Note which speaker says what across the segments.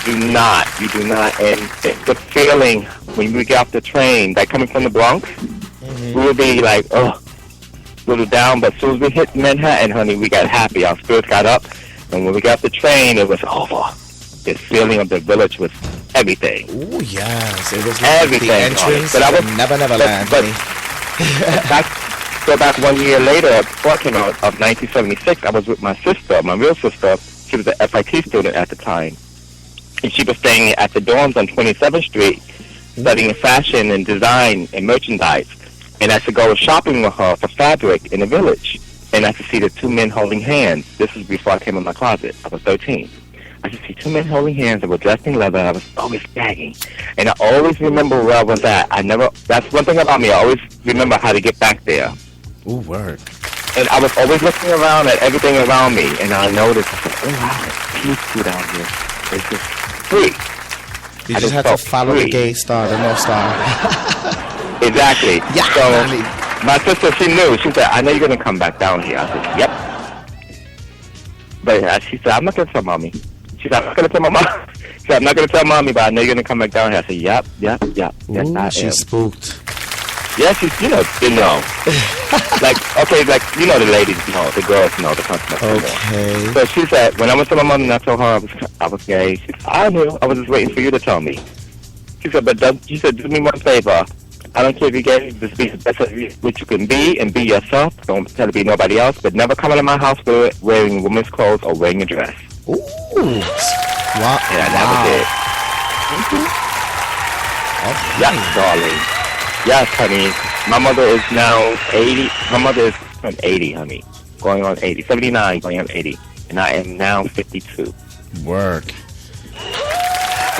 Speaker 1: You do not. And the feeling when we get off the train, like coming from the Bronx, we would be like, oh, a little down. But as soon as we hit Manhattan, honey, we got happy. Our spirits got up. And when we got off the train, it was over. The feeling of the village was everything.
Speaker 2: Oh yes, it was
Speaker 1: like everything.
Speaker 2: The entrance. But I was never land.
Speaker 1: Back 1 year later, before I came out of 1976, I was with my sister, my real sister. She was an FIT student at the time, and she was staying at the dorms on 27th Street, studying fashion and design and merchandise. And I used to go shopping with her for fabric in the village, and I used to see the two men holding hands. This was before I came in my closet. I was 13. I used to see two men holding hands that were dressed in leather. I was always gagging. And I always remember where I was at. That's one thing about me. I always remember how to get back there.
Speaker 2: Ooh, word.
Speaker 1: And I was always looking around at everything around me. And I noticed, oh, wow, it's peaceful down here. It's just free.
Speaker 2: You just have to follow the gate star, the North Star.
Speaker 1: Exactly.
Speaker 2: Yeah.
Speaker 1: So my sister, she knew. She said, I know you're going to come back down here. I said, yep. But she said, I'm not going to tell Mommy. She said, I'm not going to tell my mom. She said, I'm not going to tell Mommy, but I know you're going to come back down here. I said, yep.
Speaker 2: Ooh, she's spooked.
Speaker 1: Yeah, she's, you know. like, you know, the ladies know, the girls know, the customers know.
Speaker 2: Okay.
Speaker 1: So she said, when I went to my mom and I told her I was gay, she said, I knew. I was just waiting for you to tell me. She said, she said, do me one favor. I don't care if you're gay, just be the best of what you can be and be yourself. Don't tell to be nobody else, but never come out of my house wearing women's clothes or wearing a dress.
Speaker 2: Ooh. Wow.
Speaker 1: Yeah, that was it.
Speaker 2: Okay.
Speaker 1: Yes, darling. Yes, honey. My mother is now 80. My mother is 80, honey. Going on 80. 79, going on 80. And I am now 52.
Speaker 2: Work.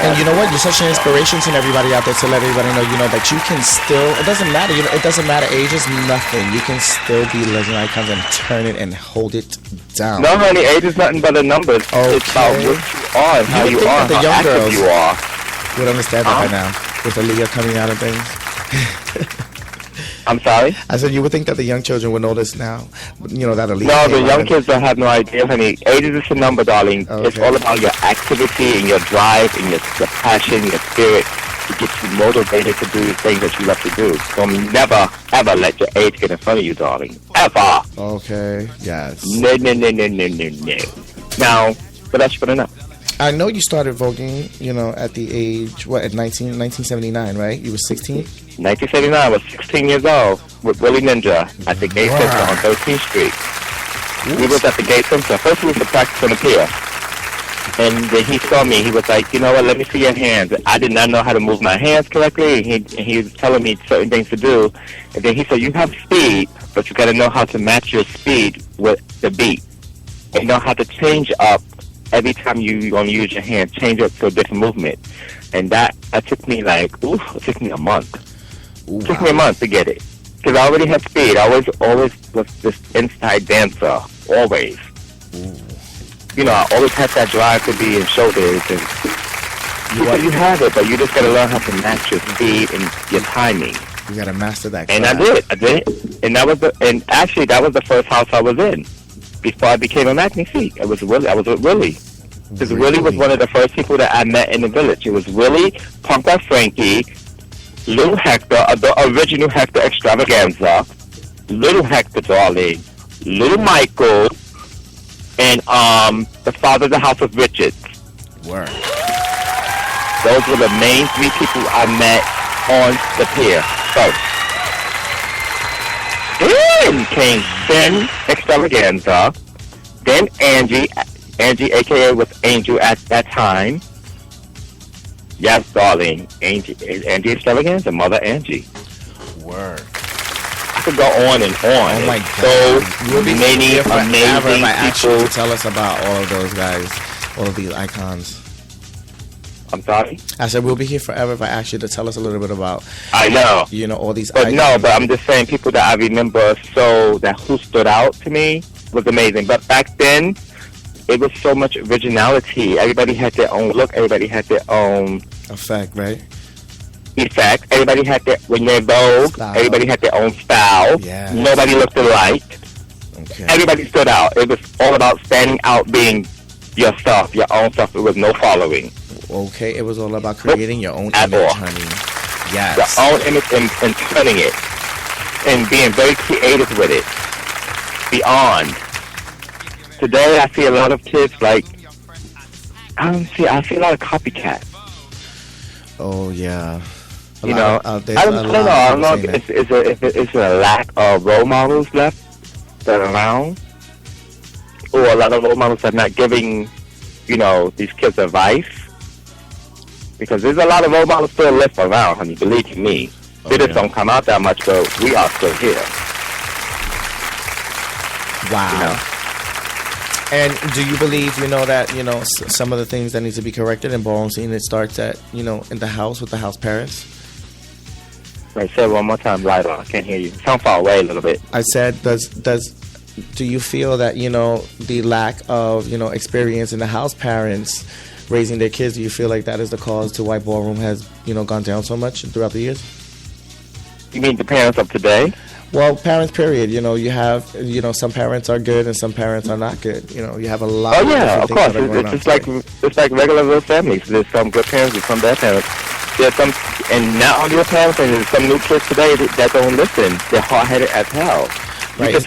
Speaker 2: And you know what? You're such an inspiration to everybody out there to let everybody know, you know, that you can still, it doesn't matter, you know, it doesn't matter, age is nothing. You can still be legend icons and turn it and hold it down.
Speaker 1: No, honey, age is nothing but a number.
Speaker 2: Okay.
Speaker 1: It's about what you are and how you are,
Speaker 2: the
Speaker 1: how
Speaker 2: young
Speaker 1: active
Speaker 2: girls
Speaker 1: you are.
Speaker 2: Would understand that by now, with the Leah coming out and things.
Speaker 1: I'm sorry?
Speaker 2: I said you would think that the young children would know this now, you know, that Aaliyah.
Speaker 1: No, the young kids don't have no idea, honey. Age is just a number, darling. Okay. It's all about your activity and your drive and your passion, your spirit to get you motivated to do the things that you love to do. So never, ever let your age get in front of you, darling. Ever.
Speaker 2: Okay, yes.
Speaker 1: No. Now, what else you want to know?
Speaker 2: I know you started voguing, you know, at the age, at 1979, right? You were 16?
Speaker 1: 1979, I was 16 years old with Willie Ninja at the Gay Center on 13th Street. Oops. We was at the Gay Center. First we was to practice on the pier. And then he saw me. He was like, you know what, let me see your hands. I did not know how to move my hands correctly. And he was telling me certain things to do. And then he said, you have speed, but you got to know how to match your speed with the beat. And know how to change up every time you're going to use your hands, change it to a different movement. And that took me it took me a month. It took me a month to get it. Because I already had speed. I always was this inside dancer. Always.
Speaker 2: Ooh.
Speaker 1: You know, I always had that drive to be in showbiz. And you have it, but you just got to learn how to match your speed and your timing.
Speaker 2: You got to master that class.
Speaker 1: And I did. And that was the first house I was in. Before I became a Magnifique, I was with Willie. Because Willie was one of the first people that I met in the village. It was Willie, Punk Rock Frankie, Little Hector, the original Hector Extravaganza, Little Hector, darling, Little Michael, and the father of the House of Richards.
Speaker 2: Word.
Speaker 1: Those were the main three people I met on the pier first. Then came Ben Extravaganza, then Angie aka was Angel at that time. Yes, darling, Angie Extravaganza, Mother Angie.
Speaker 2: Word.
Speaker 1: I could go on and on.
Speaker 2: Oh my God.
Speaker 1: So
Speaker 2: We'll be
Speaker 1: many amazing people.
Speaker 2: To tell us about all of those guys, all of these icons.
Speaker 1: I'm sorry?
Speaker 2: I said we'll be here forever if I ask you to tell us a little bit about.
Speaker 1: I know.
Speaker 2: You know, all these
Speaker 1: but
Speaker 2: icons.
Speaker 1: No, but I'm just saying people that I remember who stood out to me was amazing. But back then, it was so much originality. Everybody had their own look. Everybody had their own
Speaker 2: effect, right?
Speaker 1: Everybody had when they're Vogue, style. Everybody had their own style.
Speaker 2: Yes.
Speaker 1: Nobody looked alike.
Speaker 2: Okay.
Speaker 1: Everybody stood out. It was all about standing out, being yourself, your own self. It was no following.
Speaker 2: Okay, it was all about creating your own
Speaker 1: At
Speaker 2: image,
Speaker 1: all.
Speaker 2: honey.
Speaker 1: Your
Speaker 2: Yes.
Speaker 1: own image and turning it and being very creative with it. Beyond. Today, I see a lot of kids like I see a lot of copycats.
Speaker 2: Oh yeah.
Speaker 1: You know,
Speaker 2: There's
Speaker 1: I
Speaker 2: a
Speaker 1: don't
Speaker 2: lot
Speaker 1: know. I don't know
Speaker 2: of people
Speaker 1: if it's a lack of role models left that are around, or a lot of role models that are not giving, you know, these kids advice. Because there's a lot of role models still left around, honey. Believe you me. They just don't come out that much, but we are still here.
Speaker 2: Wow.
Speaker 1: You know?
Speaker 2: And do you believe, that, some of the things that need to be corrected in ballroom scene, it starts at, in the house with the house parents?
Speaker 1: Right, say it one more time, Lila. I can't hear you. Sound far away a little bit.
Speaker 2: I said, do you feel that, the lack of, experience in the house parents raising their kids, do you feel like that is the cause to why ballroom has, gone down so much throughout the years?
Speaker 1: You mean the parents of today?
Speaker 2: Well, parents, period. You have, some parents are good and some parents are not good. You have a lot
Speaker 1: Oh
Speaker 2: of
Speaker 1: yeah,
Speaker 2: different
Speaker 1: of
Speaker 2: things
Speaker 1: course.
Speaker 2: that are going on today.
Speaker 1: It's like regular little families. There's some good parents, there's some bad parents. There's some, and not only your parents, and there's some new kids today that don't listen. They're hard-headed as hell.
Speaker 2: Right.
Speaker 1: You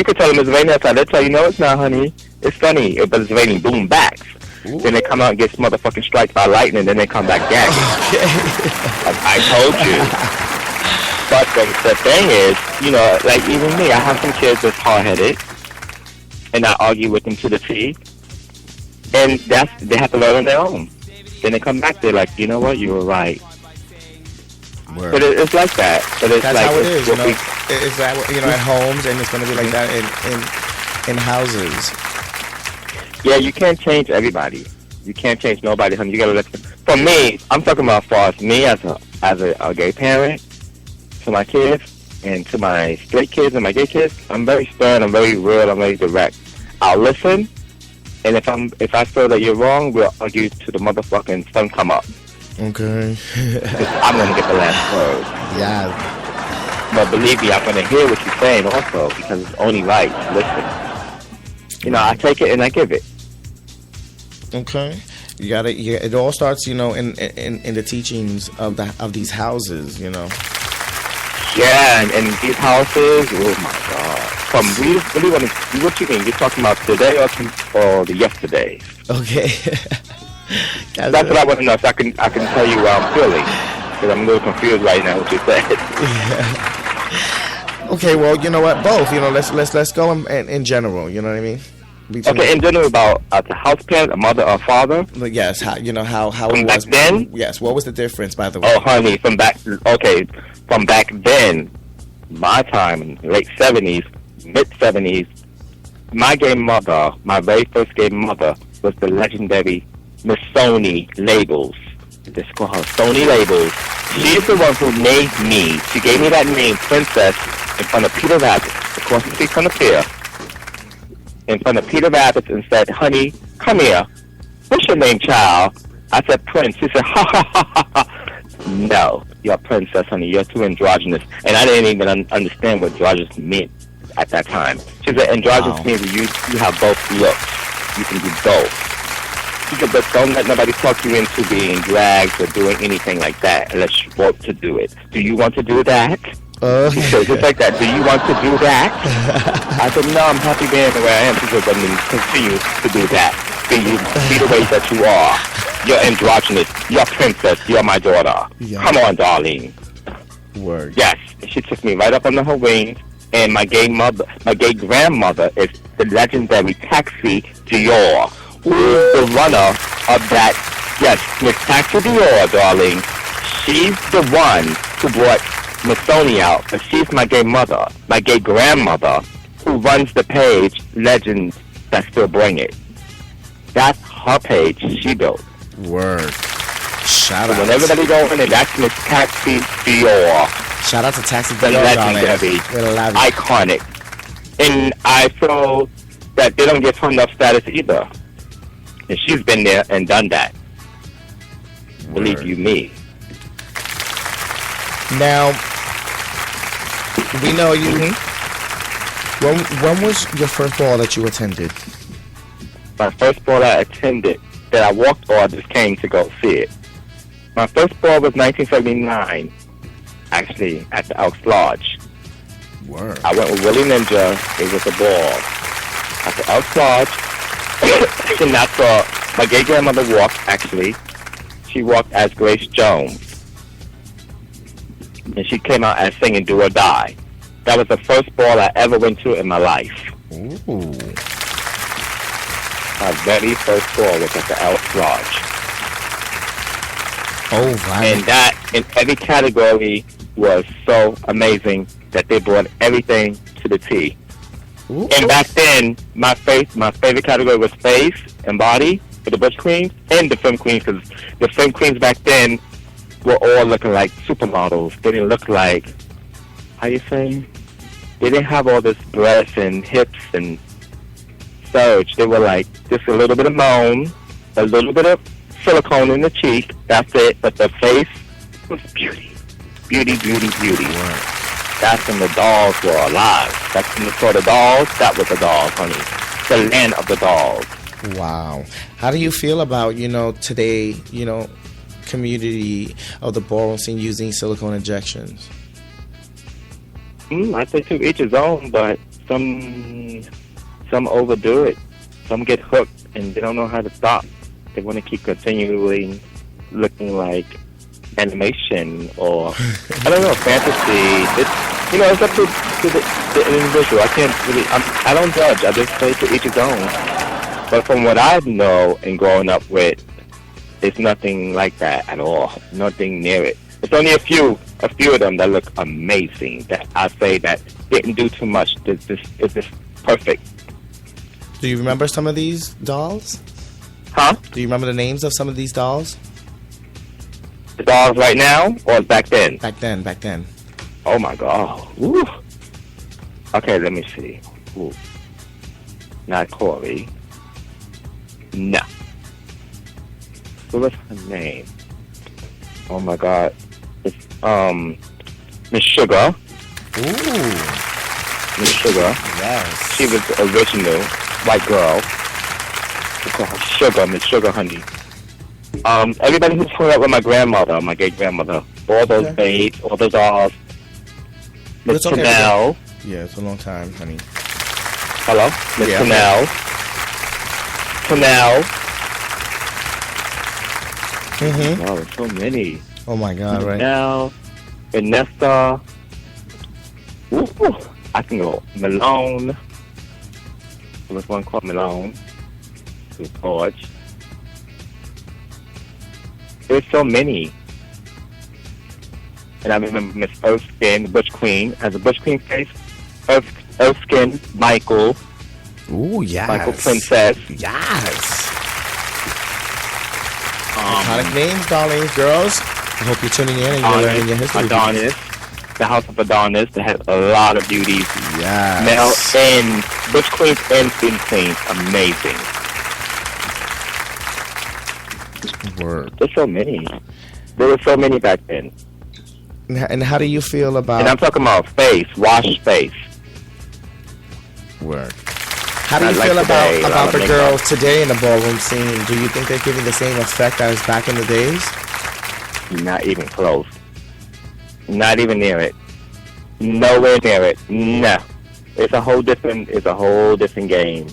Speaker 1: can tell them it's raining outside. They tell you, no, it's not, honey. It's sunny, but it's raining. Boom, backs.
Speaker 2: Ooh.
Speaker 1: Then they come out and get motherfucking struck by lightning, then they come back gagging. I told you. But the thing is, like even me, I have some kids that's hard-headed, and I argue with them to the T, and they have to learn on their own. Then they come back, they're like, you know what, you were right.
Speaker 2: Word.
Speaker 1: But it's like that. But it's
Speaker 2: That's
Speaker 1: like,
Speaker 2: how it is,
Speaker 1: it's
Speaker 2: It's that, at homes, and it's going to be like that in houses.
Speaker 1: Yeah, you can't change everybody. You can't change nobody, honey. You gotta let them. For me, I'm talking about as far as me as a gay parent to my kids and to my straight kids and my gay kids. I'm very stern. I'm very real. I'm very direct. I'll listen, and if I feel that you're wrong, we'll argue to the motherfucking sun come up.
Speaker 2: Okay.
Speaker 1: I'm gonna get the last word.
Speaker 2: Yeah.
Speaker 1: But believe me, I'm gonna hear what you're saying also because it's only right. Listen. I take it and I give it.
Speaker 2: Okay, you got it. Yeah, it all starts, in the teachings of these houses,
Speaker 1: Yeah, and these houses. Oh my God! What you mean? You're talking about today or the yesterday?
Speaker 2: Okay.
Speaker 1: That's what I want to know. So I can tell you how I'm feeling because I'm a little confused right now. What you said.
Speaker 2: Yeah. Okay, well, you know what? Both. Let's go in general. You know what I mean?
Speaker 1: Okay, in general about the house parent, a mother or father.
Speaker 2: Yes, how it
Speaker 1: from
Speaker 2: was
Speaker 1: back then.
Speaker 2: Yes, what was the difference, by the way?
Speaker 1: Oh, honey, from back then, my time, late 70s, mid 70s, my gay mother, my very first gay mother, was the legendary Miss Sony Labels. Let's call her Sony Labels. She's the one who named me. She gave me that name, Princess, in front of Peter Rabbit, across the street from the pier. In front of Peter Rabbit and said, honey, come here. What's your name, child? I said, Prince. She said, ha, ha, ha, ha, ha. No, you're Princess, honey. You're too androgynous. And I didn't even understand what androgynous meant at that time. She said, androgynous means you have both looks. You can do both. She said, but don't let nobody talk you into being dragged or doing anything like that unless you want to do it. Do you want to do that? She said, just like that, do you want to do that? I said, no, I'm happy being the way I am. She said, but then continue to do that. Be the way that you are. You're androgynous. You're Princess. You're my daughter. Yeah. Come on, darling.
Speaker 2: Word.
Speaker 1: Yes. She took me right up under her wings. And my gay grandmother is the legendary Taxi Dior, who is the runner of that. Yes, Miss Taxi Dior, darling. She's the one who brought Miss Sony out, but she's my gay mother, my gay grandmother, who runs the page Legends That Still Bring It. That's her page she built.
Speaker 2: Word. Shout out.
Speaker 1: When everybody go in there, that's Miss Taxi Dior.
Speaker 2: Shout out to Taxi
Speaker 1: The
Speaker 2: Dior,
Speaker 1: legendary, iconic. And I feel that they don't give her enough status either. And she's been there and done that.
Speaker 2: Word.
Speaker 1: Believe you me.
Speaker 2: Now, we know you. When was your first ball that you attended?
Speaker 1: My first ball I attended, that I walked or I just came to go see it. My first ball was 1979, actually, at the Elks Lodge.
Speaker 2: Word.
Speaker 1: I went with Willie Ninja. It was a ball at the Elks Lodge. And I saw my great grandmother walk, actually. She walked as Grace Jones. And she came out as singing Do or Die. That was the first ball I ever went to in my life.
Speaker 2: Ooh.
Speaker 1: My very first ball was at the Elks Lodge.
Speaker 2: Oh, right.
Speaker 1: And that, in every category, was so amazing that they brought everything to the T.
Speaker 2: Ooh.
Speaker 1: And back then, my favorite category was face and body for the Butch Queens and the Femme Queens, because the Femme Queens back then were all looking like supermodels. They didn't look like, how you say? They didn't have all this breasts and hips and surge. They were like just a little bit of moan, a little bit of silicone in the cheek. That's it. But the face was beauty. Beauty, beauty, beauty.
Speaker 2: Right.
Speaker 1: That's when the dolls were alive. That's when you saw the dolls. That was the dolls, honey. The land of the dolls.
Speaker 2: Wow. How do you feel about, today, community of the ballroom scene using silicone injections?
Speaker 1: I say to each his own, but some overdo it. Some get hooked and they don't know how to stop. They want to keep continually looking like animation or I don't know, fantasy. It's up to the individual. I can't really. I don't judge. I just say to each his own. But from what I know and growing up with, it's nothing like that at all. Nothing near it. It's only a few of them that look amazing. That I say that didn't do too much. It's just perfect.
Speaker 2: Do you remember some of these dolls?
Speaker 1: Huh?
Speaker 2: Do you remember the names of some of these dolls?
Speaker 1: The dolls right now or back then?
Speaker 2: Back then.
Speaker 1: Oh my God. Woo. Okay, let me see. Ooh. Not Corey. No. What was her name? Oh my God. It's Miss Sugar.
Speaker 2: Ooh.
Speaker 1: Miss Sugar.
Speaker 2: Yes.
Speaker 1: She was the original white girl. We call her Sugar, Miss Sugar, honey. Everybody who's hung up with my grandmother, my great grandmother, all those babes, all those dolls. Miss Canal.
Speaker 2: Yeah, it's a long time, honey.
Speaker 1: Hello? Miss Canal. Canal.
Speaker 2: Mm-hmm.
Speaker 1: Oh, there's so many.
Speaker 2: Oh my God, right?
Speaker 1: Canal. Vanessa. Ooh, I can go. Malone. There was one called Malone. To George. There's so many. And I remember Miss Erskine, the Butch Queen, as a Butch Queen face. Erskine, Michael.
Speaker 2: Ooh, yes.
Speaker 1: Michael Princess.
Speaker 2: Yes. Iconic names, darlings, girls. I hope you're tuning in and you're learning your history.
Speaker 1: Adonis. The House of Adonis. They had a lot of beauties.
Speaker 2: Yes.
Speaker 1: Male and Butch Queens and Queen Queens. Amazing.
Speaker 2: Word.
Speaker 1: There's so many. There were so many back then.
Speaker 2: And how do you feel about...
Speaker 1: And I'm talking about face, wash face.
Speaker 2: Word. How do you
Speaker 1: Like
Speaker 2: feel
Speaker 1: today,
Speaker 2: about the
Speaker 1: makeup.
Speaker 2: girls today in the ballroom scene? Do you think they're giving the same effect as back in the days?
Speaker 1: Not even close. Not even near it. Nowhere near it. No. It's a whole different game.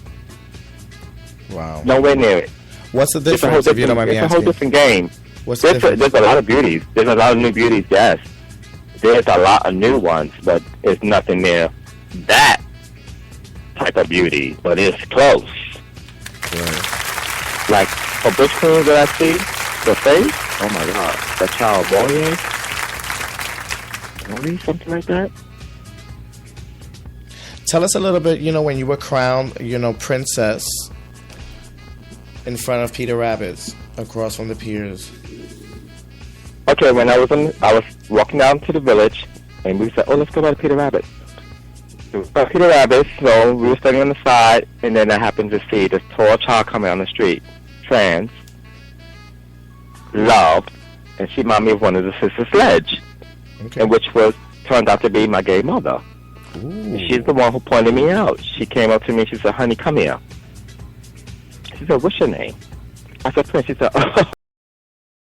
Speaker 2: Wow.
Speaker 1: Nowhere near it.
Speaker 2: What's the difference, if you don't mind me
Speaker 1: asking? It's a
Speaker 2: asking?
Speaker 1: whole different game.
Speaker 2: What's the difference?
Speaker 1: There's a lot of beauties. There's a lot of new beauties, yes. There's a lot of new ones, but it's nothing near that type of beauty. But it's close.
Speaker 2: Right.
Speaker 1: Like, for Butch Queens that I see, the face, oh my God, that child Boyer, something like that.
Speaker 2: Tell us a little bit, when you were crowned, princess in front of Peter Rabbit's across from the piers.
Speaker 1: Okay, when I was walking down to the village, and we said, "Oh, let's go by Peter Rabbit." So by Peter Rabbit, so we were standing on the side, and then I happened to see this tall child coming on the street, trans, love, and she reminded me of one of the Sister Sledge, and which turned out to be my gay mother.
Speaker 2: Ooh.
Speaker 1: She's the one who pointed me out. She came up to me. She said, "Honey, come here." She said, "What's your name?" I said, Prince. He said, oh.